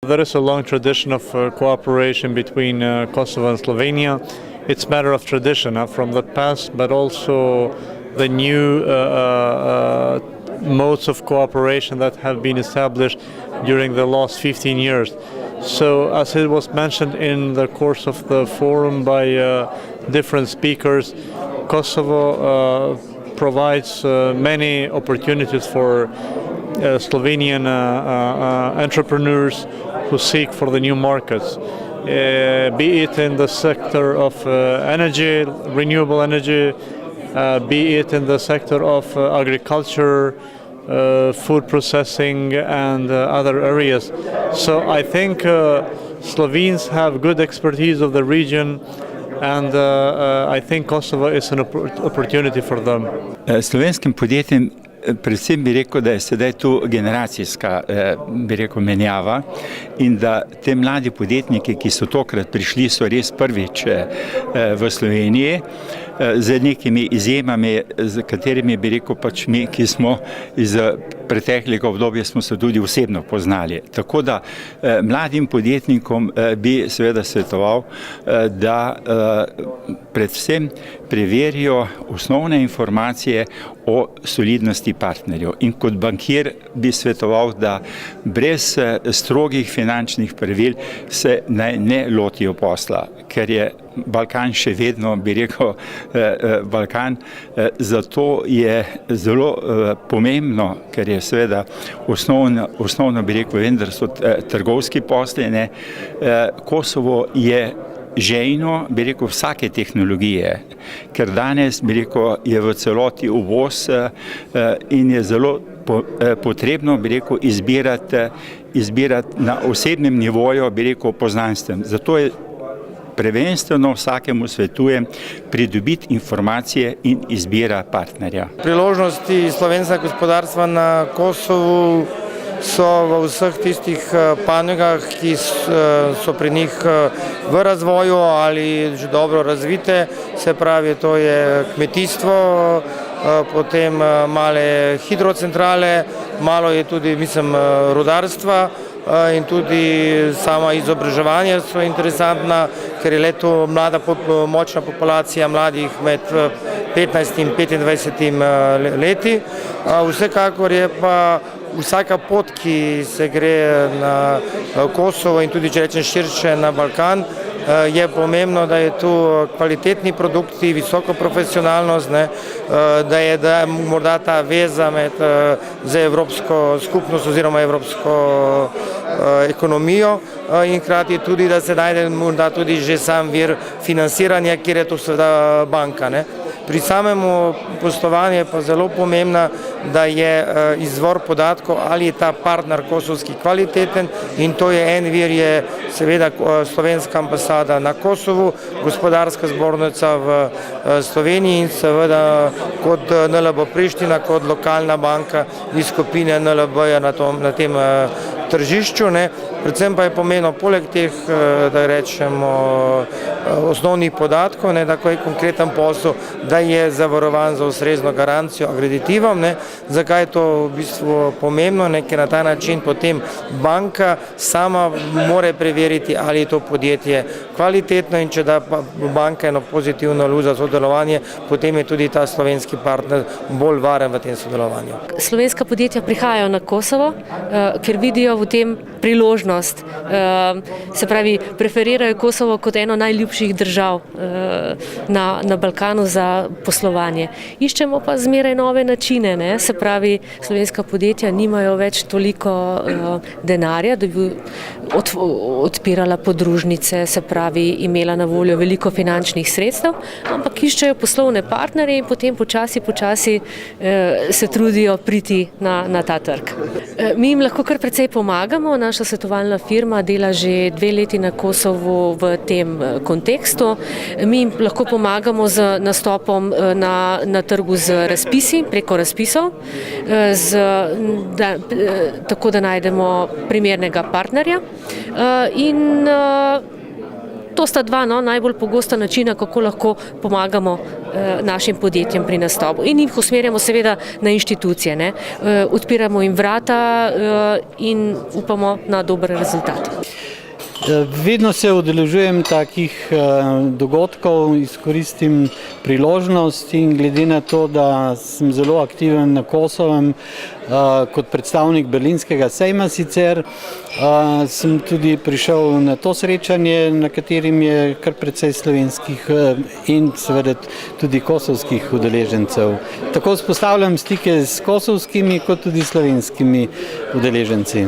There is a long tradition of cooperation between Kosovo and Slovenia. It's a matter of tradition from the past, but also the new modes of cooperation that have been established during the last 15 years. So, as it was mentioned in the course of the forum by different speakers, Kosovo provides many opportunities for Slovenian entrepreneurs who seek for the new markets, be it in the sector of energy, renewable energy, be it in the sector of agriculture, food processing and other areas. So I think Slovenes have good expertise of the region, and I think Kosovo is an opportunity for them. Slovenskim podjetjem predvsem bi rekel, da je sedaj tu generacijska menjava in da te mladi podjetniki, ki so tokrat prišli, so res prvič v Sloveniji, z nekimi izjemami, z katerimi bi rekel pač mi, ki smo iz preteklega obdobja, smo se tudi osebno poznali. Tako da mladim podjetnikom bi seveda svetoval, da predvsem preverijo osnovne informacije o solidnosti partnerjev. In kot bankir bi svetoval, da brez strogih finančnih pravil se ne lotijo posla, ker je Balkan še vedno, bi rekel, Balkan. Zato je zelo pomembno, ker je seveda osnovno bi rekel, vendar so trgovski posli. Kosovo je žejno, bi rekel, vsake tehnologije, ker danes, bi rekel, je v celoti uvoz in je zelo potrebno, bi rekel, izbirati na osebnem nivoju, bi rekel, poznanstvem. Zato je prvenstveno vsakemu svetujem pridobiti informacije in izbira partnerja. Priložnosti slovenskega gospodarstva na Kosovu so v vseh tistih panogah, ki so pri njih v razvoju ali že dobro razvite, se pravi, to je kmetijstvo, potem male hidrocentrale, malo je tudi, mislim, rudarstva, in tudi sama izobraževanja so interesantna, ker je leto mlada močna populacija mladih med 15 in 25 leti. Vsekakor je pa vsaka pot, ki se gre na Kosovo in tudi, če rečem širše, na Balkan, je pomembno, da je tu kvalitetni produkti, visoko profesionalnost, da je morda ta veza z evropsko skupnost oziroma evropsko ekonomijo in hkrati tudi, da se najde morda tudi že sam vir financiranja, kjer je to seveda banka. Pri samem poslovanju je pa zelo pomembno, da je izvor podatkov, ali je ta partner kosovski kvaliteten, in to je en vir, je seveda slovenska ambasada na Kosovu, gospodarska zbornica v Sloveniji in seveda kot NLB Priština, kot lokalna banka iz skupine NLB-ja na tem tržišču. Predvsem pa je pomenilo poleg teh, da rečemo, osnovnih podatkov, da ko je konkreten posel, da je zavarovan za ustrezno garancijo akreditivom. Zakaj je to v bistvu pomembno? Ker na ta način potem banka sama more preveriti, ali je to podjetje kvalitetno, in če da banka eno pozitivno luč za sodelovanje, potem je tudi ta slovenski partner bolj varen v tem sodelovanju. Slovenska podjetja prihajajo na Kosovo, ker vidijo v tem priložnost. Se pravi, preferirajo Kosovo kot eno najljubših držav na Balkanu za poslovanje. Iščemo pa zmeraj nove načine. Se pravi, slovenska podjetja nimajo več toliko denarja, da bi odpirala podružnice, se pravi, imela na voljo veliko finančnih sredstev, ampak iščejo poslovne partnerje in potem počasi se trudijo priti na ta trg. Mi jim lahko kar precej pomagamo. Naša svetovalna firma dela že 2 leti na Kosovu v tem kontekstu. Mi jim lahko pomagamo z nastopom na trgu z razpisi, preko razpisov, tako da najdemo primernega partnerja. In To sta dva najbolj pogosta načina, kako lahko pomagamo našim podjetjem pri nastopu. In jih usmerjamo seveda na inštitucije, ne. Odpiramo jim vrata in upamo na dober rezultat. Vedno se udeležujem takih dogodkov, izkoristim priložnost in glede na to, da sem zelo aktiven na Kosovem kot predstavnik berlinskega sejma sicer, sem tudi prišel na to srečanje, na katerim je kar precej slovenskih in seveda tudi kosovskih udeležencev. Tako vzpostavljam stike s kosovskimi kot tudi slovenskimi udeleženci.